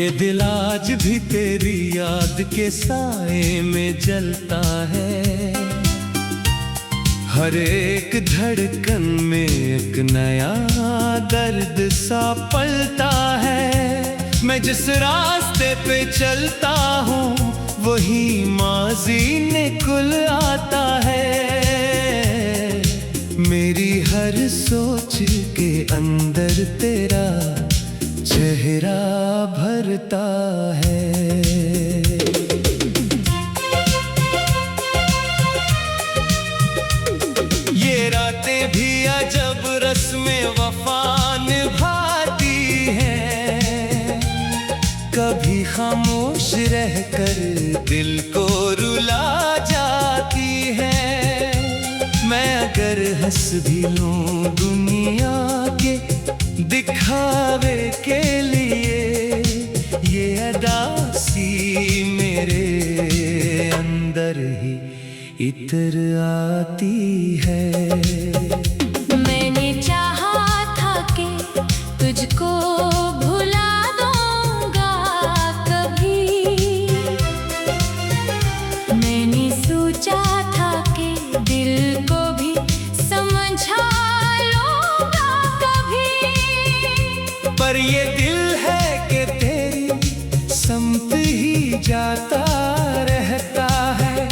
ये दिल आज भी तेरी याद के साए में जलता है। हर एक धड़कन में एक नया दर्द सा पलता है। मैं जिस रास्ते पे चलता हूँ वही माजी निकल आता है। मेरी हर सोच के अंदर तेरा चेहरा भरता है। ये रातें भी अजब रस्में वफा निभाती हैं। कभी खामोश रहकर दिल को रुला जाती है। मैं अगर हंस भी लूं दुनिया के दिखावे के लिए, ये अदा सी मेरे अंदर ही इतर आती है। मैंने चाहा था कि तुझको भुला दूंगा कभी। मैंने सोचा था कि दिल को भी समझा लूंगा कभी। पर ये दिल है कि तेरी समत ही जाता रहता है।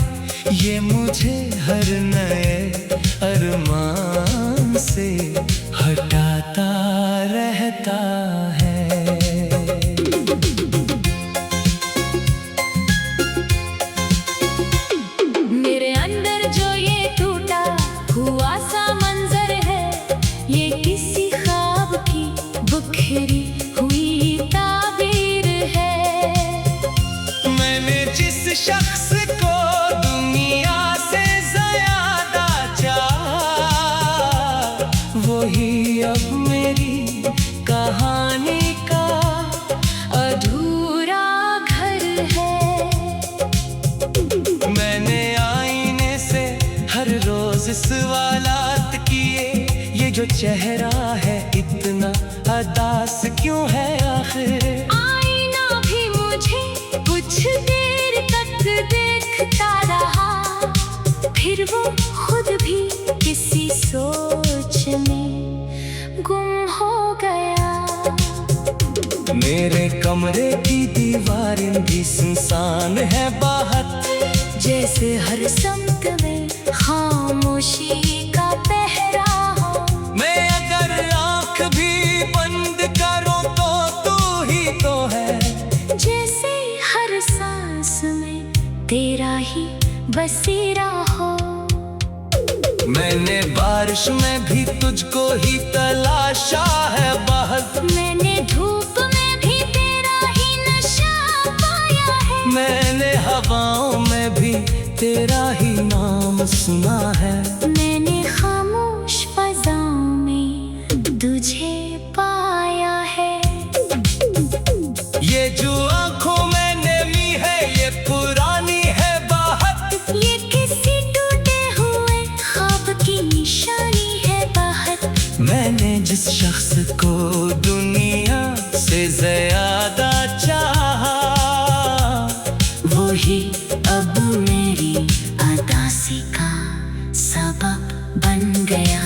ये मुझे हर नए अरमान से हटाता रहता है। मेरे अंदर जो ये टूटा हुआ सा मंजर है, ये किसी ख्वाब की बुखरी हुई ताबीर है। मैंने जिस शख्स को दुनिया से ज्यादा चाहा, वही अब मेरी कहानी का अधूरा घर है। मैंने आईने से हर रोज सवालात किए, ये जो चेहरा है इतना अदास क्यों है आखिर। आईना भी मुझे कुछ देर तक देखता रहा, फिर वो खुद भी किसी सोच में गुम हो गया। मेरे कमरे की दीवारें भी सुनसान है बाहर, जैसे हर समत में खामोशी का पहरा हो। मैं अगर आंख भी बंद करूं तो तू ही तो है। जैसे हर सांस में तेरा ही बसेरा हो। मैंने बारिश में भी तुझको ही तलाशा है बाहर। मैंने धूप में भी तेरा ही नशा पाया है। मैंने हवाओं में भी तेरा ही नाम सुना है। मैंने खामोश फज़ाओं में तुझे पाया है। ये जो आंखों में नमी है ये पुरानी है बाहर। ये किसी टूटे हुए ख्वाब की निशानी है बाहर। मैंने जिस शख्स को दुनिया से ज्यादा चाहा, वही अब मेरी अदासी का सबब बन गया।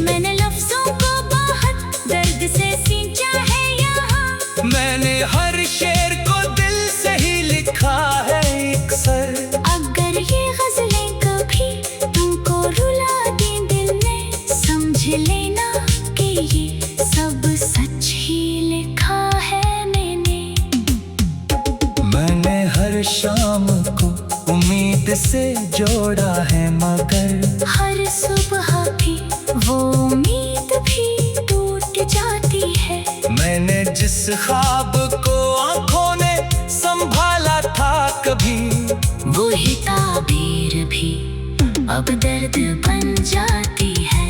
मैंने लफ्जों को बहुत दर्द से सींचा है यहाँ। मैंने हर शेर को दिल से ही लिखा है अक्सर। अगर ये गजलें कभी तुमको रुला दें दिल में, समझ लेना कि ये सब सच ही लिखा है मैंने। मैंने हर शाम को उम्मीद से जोड़ा है, मगर हर सुबह की वो उम्मीद भी टूट जाती है। मैंने जिस ख्वाब को आंखों ने संभाला था कभी, वही ताबीर भी अब दर्द बन जाती है।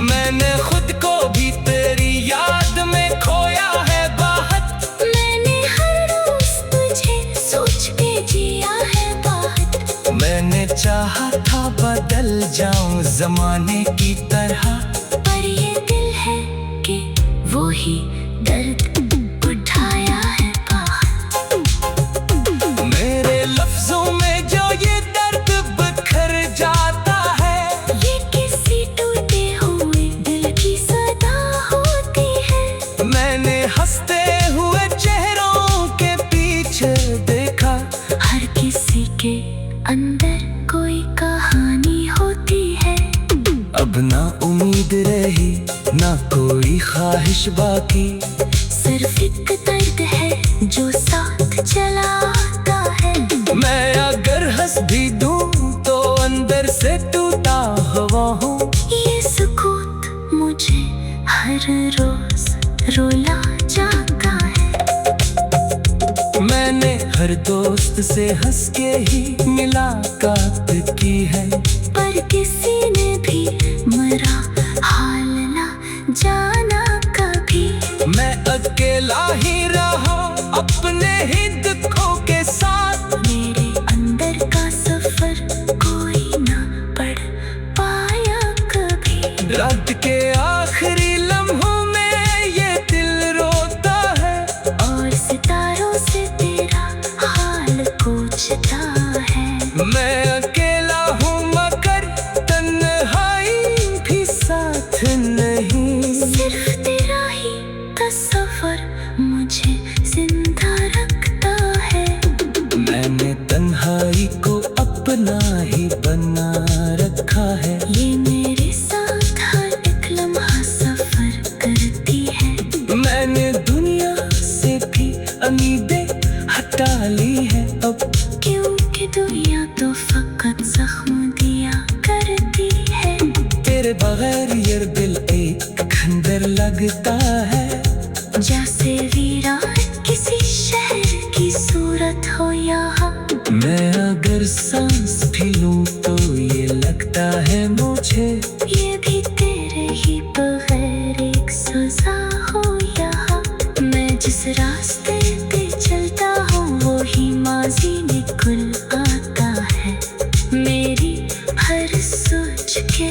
मैंने खुद को भी तेरी याद में खोया है बाहर। मैंने हर रोज तुझे सोच के जिया है बाहर। मैंने चाहा था बदल जाऊं जमाने की तरह, पर ये दिल है कि वो ही दर्द अंदर कोई कहानी होती है। अब ना उम्मीद रही ना कोई ख्वाहिश बाकी, सिर्फ एक दर्द है जो साथ चला आता है। मैं अगर हंस भी दूं तो अंदर से टूटा हुआ हूँ। ये सुकूत मुझे हर रोज रुला जाता है। मैंने हर दोस्त से हंस के ही मुलाकात की है, पर किसी ने भी मेरा हाल ना जाना कभी। मैं अकेला ही रहा अपने ही दुखों के साथ। मेरे अंदर का सफर कोई ना पढ़ पाया कभी। रात के आखिरी लम्हों में ये दिल रोता है, और सितारों से तेरा हाल पूछता है। मैं अकेला हूँ मगर तन्हाई भी साथ नहीं। सिर्फ तेरा ही तस्वर मुझे जिंदा रखता है। मैंने तन्हाई को अपना ही बना रखा है। ये मेरे साथ हर एक लम्हा सफर करती है। मैंने दुनिया से भी उम्मीदें हटा ली है अब, क्योंकि दुनिया तो फकत जख्म दिया करती है। तेरे बगैर ये दिल एक खंजर लगता है। जैसे वीरान किसी शहर की सूरत हो यहाँ। मैं अगर सांस भी लूं तो ये लगता है मुझे, ये भी तेरे ही बगैर एक सजा हो यहाँ। मैं जिस रास्ते पे चलता हूँ वो ही माजी निकल आता है। मेरी हर सोच के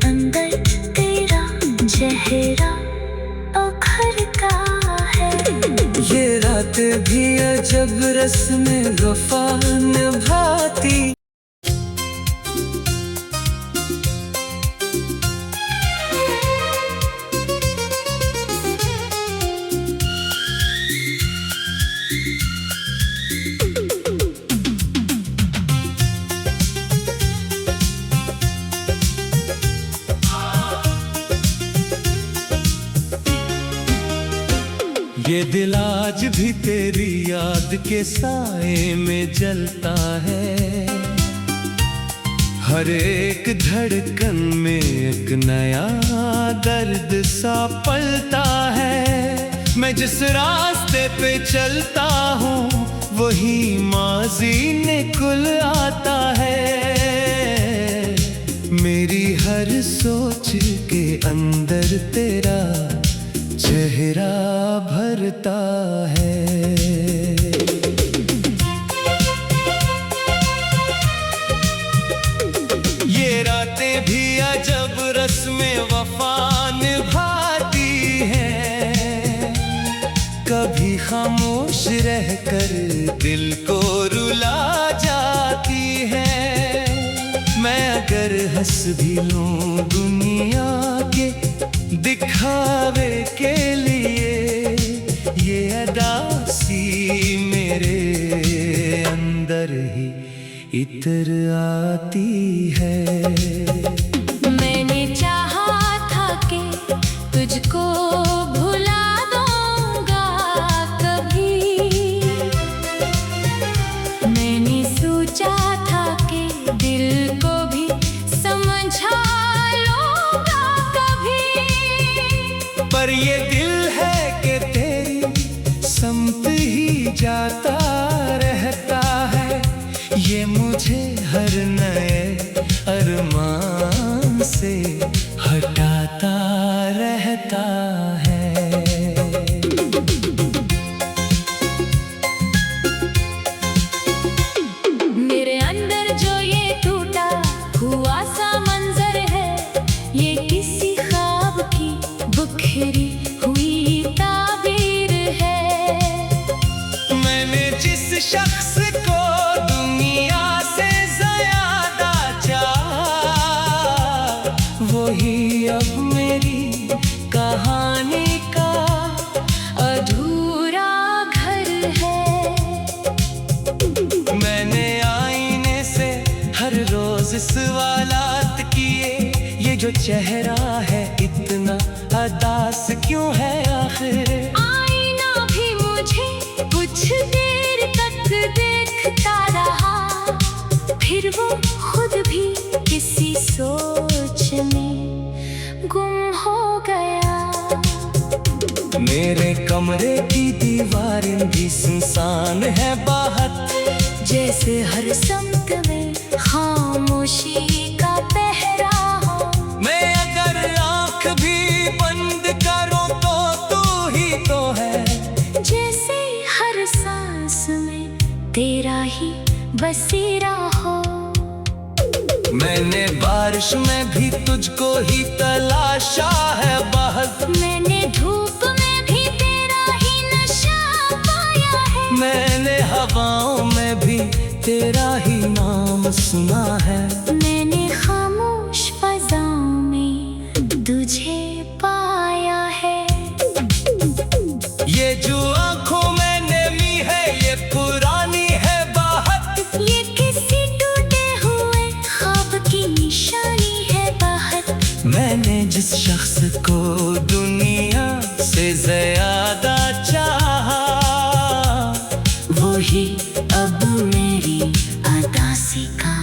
अंदर तेरा चेहरा उखरता है। ये रात भी अजब रस्म वफा निभाती। ये दिल आज भी तेरी याद के साए में जलता है। हर एक धड़कन में एक नया दर्द सा पलता है। मैं जिस रास्ते पे चलता हूँ वही माजी निकल आता है। मेरी हर सोच के अंदर तेरा चेहरा भरता है। ये रातें भी अजब रस्म वफा निभाती हैं। कभी खामोश रहकर दिल को रुला जाती है। मैं अगर हंस भी लूं दुनिया के दिखावे के लिए, ये अदा सी मेरे अंदर ही इतर आती है। मैंने चाहा था कि तुझको भुला दूंगा कभी। मैंने सोचा था कि दिल को भी समझा लूंगा कभी। पर ये दिल है कि तेरी समत ही जाता रहता है। ये मुझे हर नए अरमान से हटाता रहता है। मेरे अंदर जो ये टूटा हुआ सा मंजर है, ये किसी ख्वाब की बुखरी हुई ताबीर है। मैंने जिस शख्स को दुनिया से ज्यादा हर रोज सवालात किए, ये जो चेहरा है इतना अदास क्यों है आखिर। आईना भी मुझे कुछ देर तक देखता रहा, फिर वो खुद भी किसी सोच में गुम हो गया। मेरे कमरे की दीवारें भी सुनसान है बाहर, जैसे हर समत में खामोशी का पहरा हो। मैं अगर आंख भी बंद करूं तो तू ही तो है, जैसे हर सांस में तेरा ही बसेरा हो। मैंने बारिश में भी तुझको ही तलाशा है बाहर, मैंने धूप में भी तेरा ही नशा पाया है। मैंने हवाओं में भी तेरा ही नाम सुना है। मैंने खामोश फज़ाओं में तुझे पाया है। ये जो आंखों में नमी है ये पुरानी है बाहर, ये किसी टूटे हुए ख्वाब की निशानी है बाहर। मैंने जिस शख्स को दुनिया से ज्यादा चाहा, वही अब मेरी उदासी का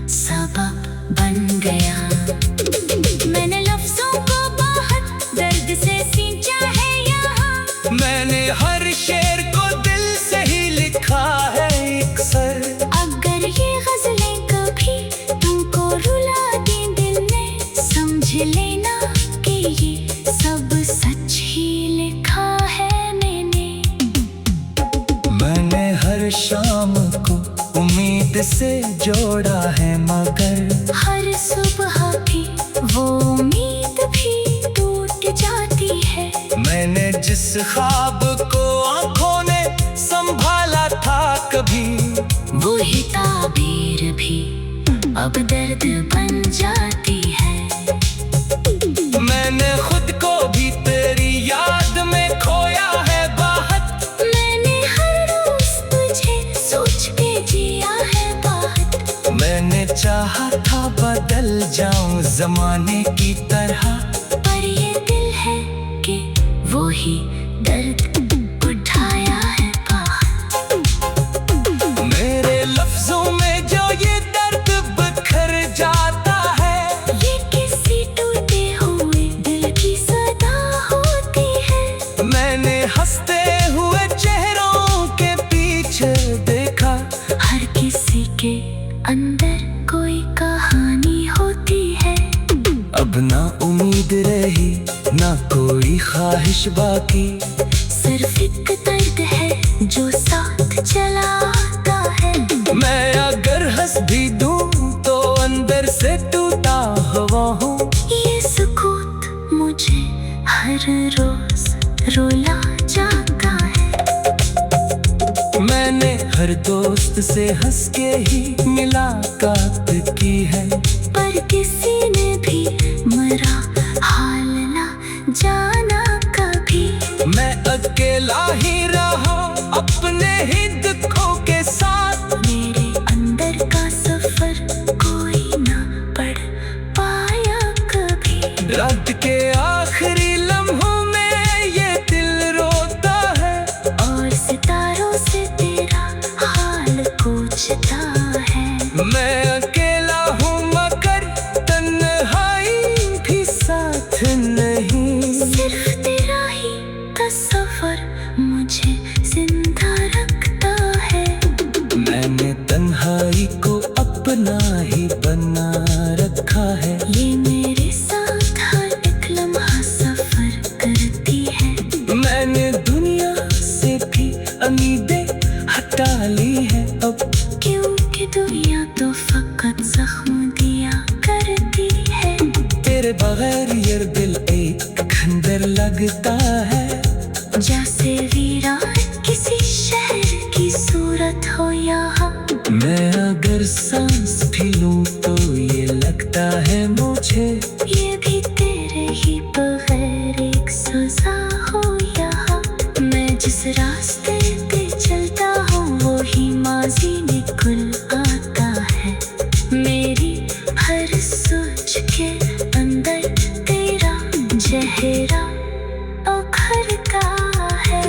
सबब बन गया। मैंने लफ्जों को बहुत दर्द से सींचा है यहाँ, मैंने हर शेर को दिल से ही लिखा है एक सर। अगर ये गजलें कभी तुमको रुला दी दिल ने, समझ लेना कि ये सब सच ही लिखा है मैंने। मैंने हर शाम को उम्मीद से जोड़ा है, मगर हर सुबह भी वो उम्मीद भी टूट जाती है। मैंने जिस ख्वाब को आंखों ने संभाला था कभी, वही ताबीर भी अब दर्द बन जाती है। मैंने खुद को भी तेरी याद में खोया है बाहर, मैंने हर रोज तुझे सोच के जिया है बाहर। मैंने चाहा था बदल जाऊं जमाने की तरह, पर ये दिल है कि वो ही दर्द उठाया है बाहर। मेरे लफ्जों में जो ये दर्द बिखर जाता है, ये किसी टूटे हुए दिल की सदा होती है। मैंने हंसते हुए चेहरों के पीछे देखा, हर किसी के अंदर कोई कहानी होती है। अब ना उम्मीद रही ना कोई ख्वाहिश बाकी, सिर्फ एक दर्द है जो साथ चला आता है। मैं अगर हंस भी दूं तो अंदर से टूटा हुआ हूँ। ये सुकूत मुझे हर रोज रुला जाता है। मैंने हर दोस्त से हंस के ही मुलाकात की है, पर किसी ने भी मेरा हाल ना जाना कभी। मैं अकेला ही रहा अपने ही दुखों के साथ। मेरे अंदर का सफर कोई ना पढ़ पाया कभी। रात के आखिरी लम्हों में ये दिल रोता है, और सितारों से तेरा हाल पूछता है। मैं अकेला हूँ मगर तन्हाई भी साथ नहीं। सिर्फ तेरा ही तस्वर मुझे जिंदा रखता है। मैंने तन्हाई को अपना ही बना रखा है, ये मेरे साथ हर एक लम्हा सफर करती है। मैंने दुनिया से भी उम्मीदें हटा ली है अब, क्योंकि दुनिया तो फकत जख्म दिया करती है। तेरे बगैर ये दिल एक खंजर लगता है, जैसे वीरान किसी शहर की सूरत हो यहाँ। मैं अगर सांस भी लूं तो ये लगता है मुझे, ये भी तेरे ही बगैर एक सजा हो यहाँ। मैं जिस रास्ते पे चलता हूँ वो ही माजी निकल आता है। मेरी हर सोच के अंदर तेरा चेहरा उभरता है।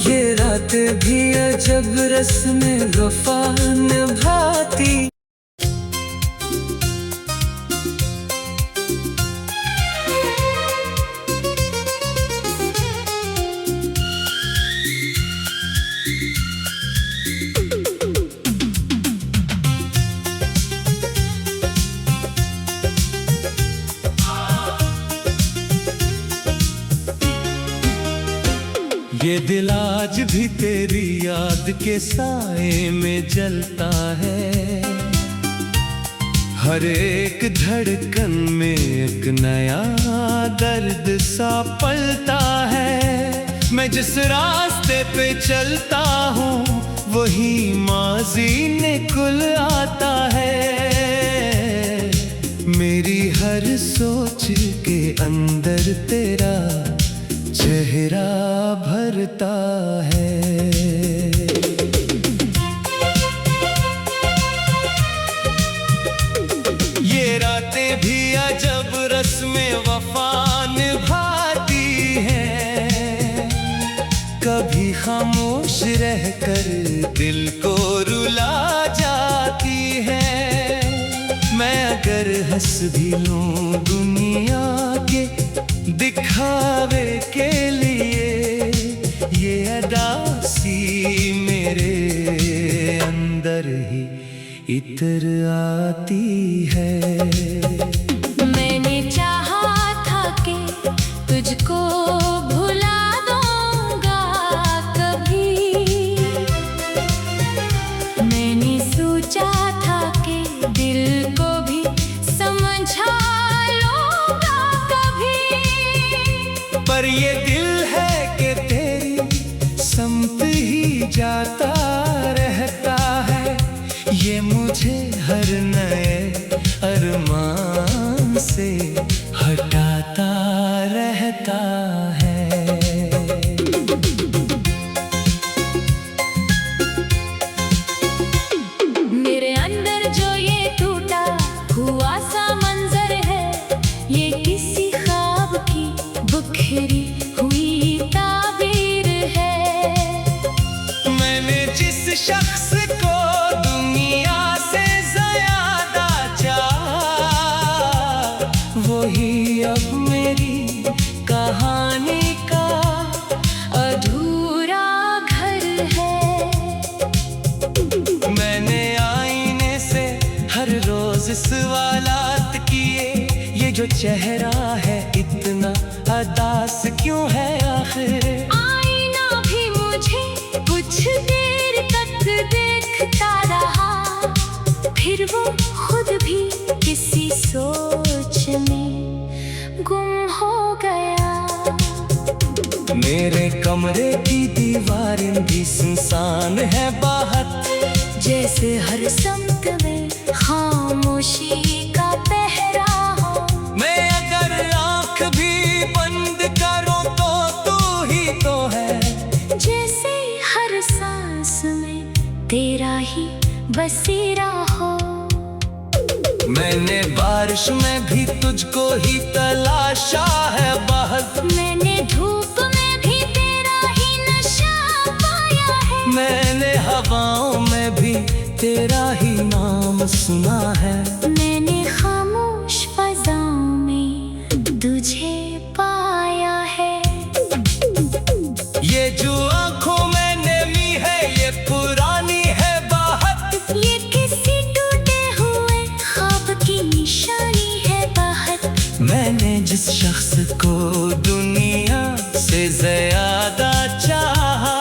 ये रात भी अजब रस्म वफा निभाती। ये दिल आज भी तेरी याद के साए में जलता है। हर एक धड़कन में एक नया दर्द सा पलता है। मैं जिस रास्ते पे चलता हूँ वही माजी निकल आता है। मेरी हर सोच के अंदर तेरा चेहरा भरता है। ये रातें भी अजब रस्में वफा निभाती हैं। कभी खामोश रहकर दिल को रुला जाती है। मैं अगर हंस भी लूं दुनिया के दिखावे के लिए, ये अदा सी मेरे अंदर ही इतर आती है। मैंने चाहा था कि तुझको भुला दूंगा कभी। मैंने सोचा था कि दिल को भी समझा लूंगा कभी। पर ये दिल है कि तेरी समत ही जाता रहता है। ये मुझे हर नए अरमान से हटाता रहता है। मेरे अंदर जो ये टूटा हुआ सा मंजर है, ये किसी ख्वाब की बिखरी हुई ताबीर है। मैंने जिस शख्स को दुनिया से ज्यादा चाहा, वही अब मेरी कहानी का अधूरा घर है। मैंने आईने से हर रोज सवालात किए। ये जो चेहरा है इतना अदास क्यों है आखिर। आईना भी मुझे कुछ देर तक देखता रहा, फिर वो खुद भी किसी सोच में गुम हो गया। मेरे कमरे की दीवारें भी सुनसान है बहुत, जैसे हर समत में खामोशी का पहरा हो। मैं अगर आँख भी बंद करूं तो तू ही तो है। जैसे हर सांस में तेरा ही बसेरा हो। मैंने बारिश में भी तुझको ही तलाशा है बहुत। मैंने धूप में भी तेरा ही नशा पाया है। मैंने हवाओं में भी तेरा ही नाम सुना है। मैंने खामोश फज़ाओं में तुझे पाया है। ये जो आँखों में नमी है ये पुरानी है बात। ये किसी टूटे हुए ख्वाब की निशानी है बात। मैंने जिस शख्स को दुनिया से ज्यादा चाहा,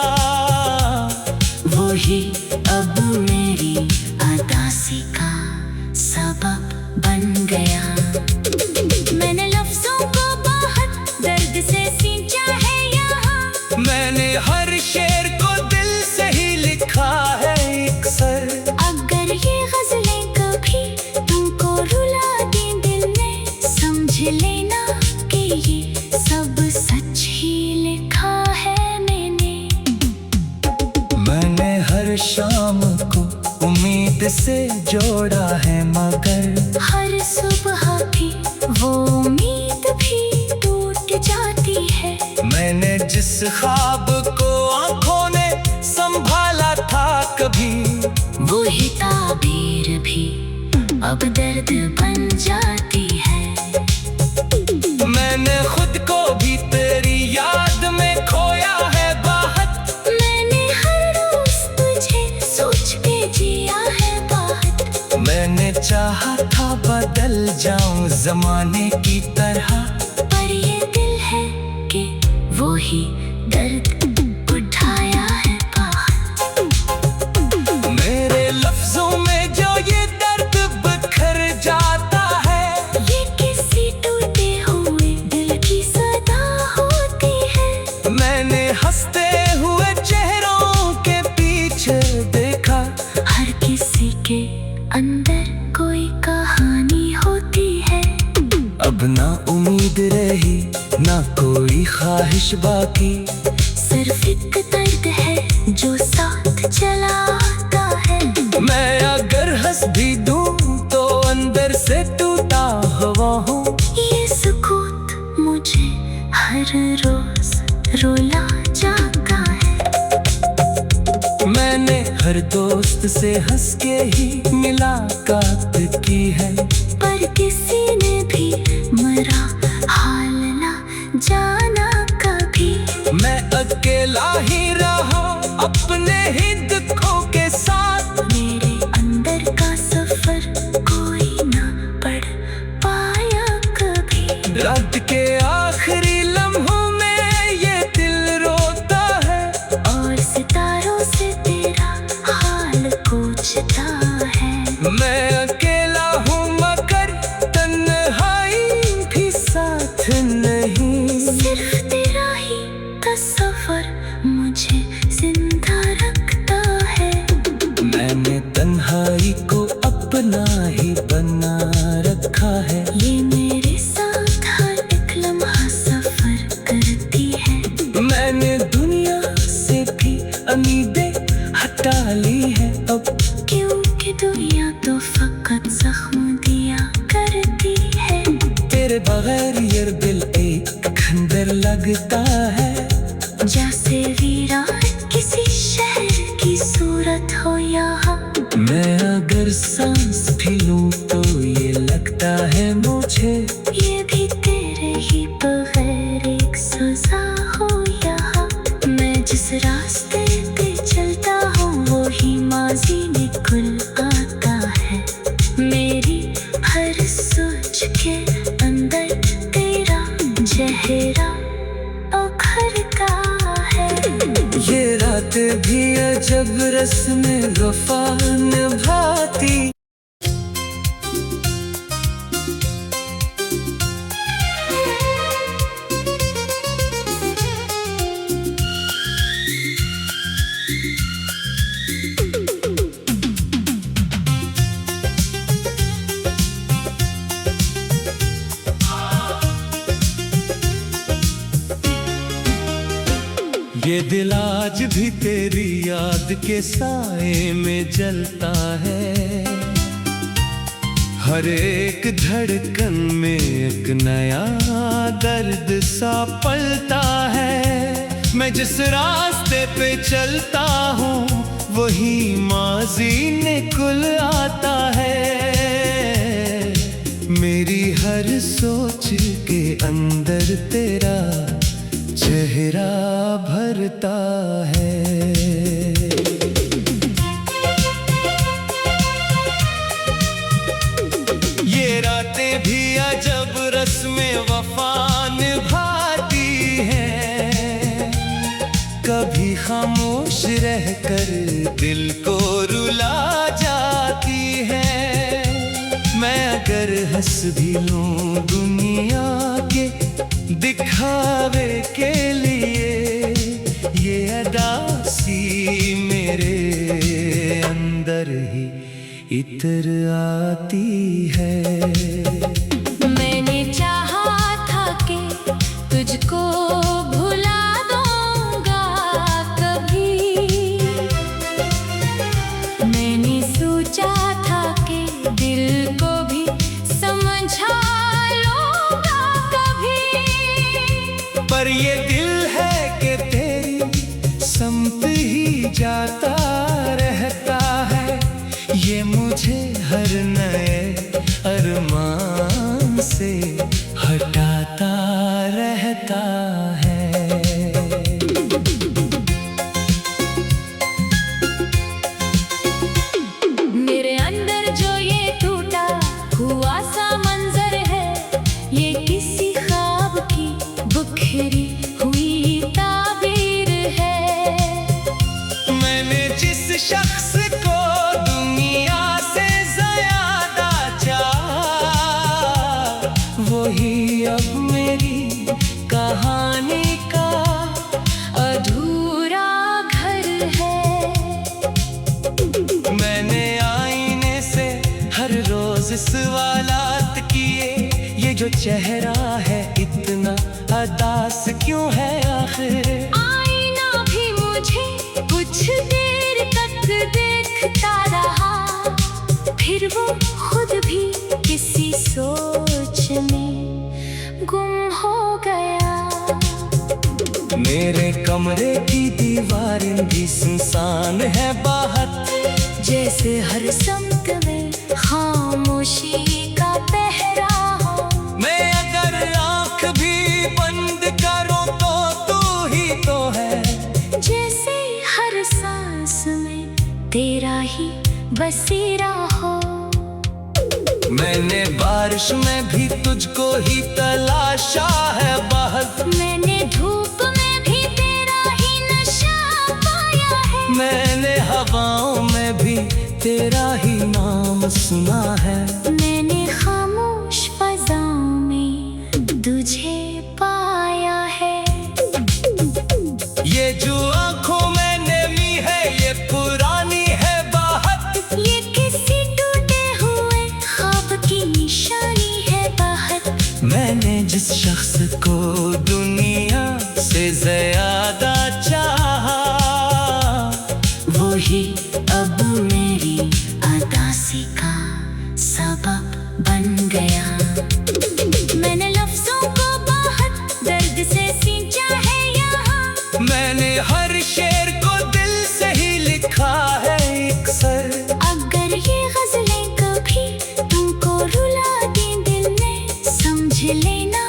वही अब मेरी अदासी का सबब बन गया। मैंने लफ्जों को बहुत दर्द से सींचा है यहाँ। मैंने हर शेर को दिल से ही लिखा है एक सर। अगर ये गजलें कभी तुमको रुला दी दिल ने, समझ लेना कि ये सब सच ही लिखा है मैंने। मैंने हर शाम को उम्मीद से जोड़ा है मगर जिस ख्वाब को आंखों ने संभाला था कभी, वही ताबीर भी अब दर्द बन जाती है। मैंने खुद को भी तेरी याद में खोया है बाहत, मैंने हर रोज तुझे सोच के जिया है बाहत। मैंने चाहा था बदल जाऊं जमाने की तरह, पर ये दिल है कि वो ही दर्द उठाया है बाहत। मेरे लफ्जों में जो ये दर्द बिखर जाता है, ये किसी टूटे हुए दिल की सदा होती है। मैंने हंसते हुए चेहरों के पीछे देखा, हर किसी के अंदर कोई कहानी होती है। अब ना उम्मीद रही ना कोई ख्वाहिश बाकी, सिर्फ एक दर्द है जो साथ चला आता है। मैं अगर हंस भी दूं तो अंदर से टूटा हुआ हूँ। ये सुकूत मुझे हर रोज रुला जाता है। मैंने हर दोस्त से हंस के ही मुलाकात की है, पर किसी ने भी मरा हाल ना जाना कभी। मैं अकेला ही रहा अपने ही दुखों के साथ, मेरे अंदर का सफर कोई ना पढ़ पाया कभी। रात के आखिरी लम्हों में ये दिल रोता है, और सितारों से तेरा हाल पूछता है। मैं अकेला हूँ मगर तन्हाई भी साथ नहीं। सिर्फ तेरा ही तस्वर मुझे जिंदा रखता है। मैंने तन्हाई को अपना ही बना रखा है, ये मेरे साथ हर एक लम्हा सफर करती है। मैंने दुनिया से भी उम्मीदें हटा ली है अब, क्योंकि दुनिया तो फकत जख्म दिया करती है। तेरे बगैर ये दिल एक खंडर लगता है, जैसे वीरान किसी शहर की सूरत हो यहाँ। मैं अगर सांस भी लूं तो ये लगता है मुझे, ये भी तेरे ही बगैर एक सजा हो यहाँ। मैं जिस रास्ते पे चलता हूँ वो ही माजी में खुल आता है। मेरी हर सोच के अंदर तेरा चेहरा उखरता है। ये रात भी अजब रस्म वफा निभाती। ये दिल आज भी तेरी याद के साए में जलता है, हर एक धड़कन में एक नया दर्द सा पलता है। मैं जिस रास्ते पे चलता हूँ वही माजी निकल आता है। मेरी हर सोच के अंदर तेरा चेहरा भरता है। ये रातें भी अजब रस्में वफा निभाती हैं, कभी खामोश रहकर दिल को रुला जाती है। मैं अगर हंस भी लूं दुनिया के दिखावे के लिए, ये अदा सी मेरे अंदर ही इतर आती है। मैंने चाहा था कि तुझको भुला दूंगा कभी। मैंने सोचा था कि दिल को भी समझा लूंगा कभी। पर ये दिल है कि सवालात किए, ये जो चेहरा है इतना अदास क्यों है आखिर। आईना भी मुझे कुछ देर तक देखता रहा, फिर वो खुद भी किसी सोच में गुम हो गया। मेरे कमरे की दीवारें भी सुनसान है बाहर, जैसे हर समत में खामोशी का पहरा हो। मैं अगर आंख भी बंद करूं तो तू ही तो है, जैसे हर सांस में तेरा ही बसेरा हो। मैंने बारिश में भी तुझको ही तलाशा है बाहर, मैंने धूप में भी तेरा ही नशा पाया है। मैंने हवाओं में भी तेरा ही नाम सुना है। मैंने खामोश फजाओं में तुझे पाया है। ये जो आंखों में नमी है ये पुरानी है बाहर, ये किसी टूटे हुए ख्वाब की निशानी है बाहर। मैंने जिस शख्स को दुनिया से ज्यादा चाहा, वही अब मेरी अदासी का सबब बन गया। मैंने लफ्जों को बहुत दर्द से सींचा है यहाँ, मैंने हर शेर को दिल से ही लिखा है एक सर। अगर ये गजलें कभी तुमको रुला दी दिल ने, समझ लेना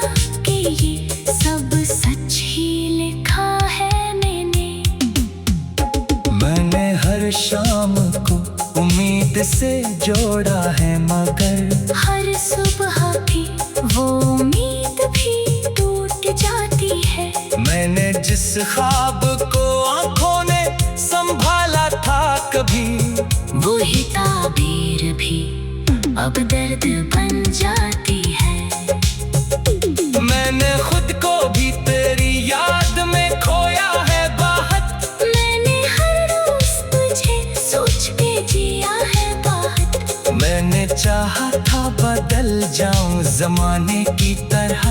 कि ये सब सच ही लिखा है मैंने। मैंने हर शाम को उम्मीद से जोड़ा है, मगर हर सुबह भी वो उम्मीद भी टूट जाती है। मैंने जिस ख्वाब को आंखों ने संभाला था कभी, वही ताबीर भी अब दर्द बन जाती है। मैंने खुद को भी तेरी याद में खोया है बाहर, मैंने हर रोज तुझे सोच के जिया है बाहर। मैंने चाहा था बदल जाऊं जमाने की तरह,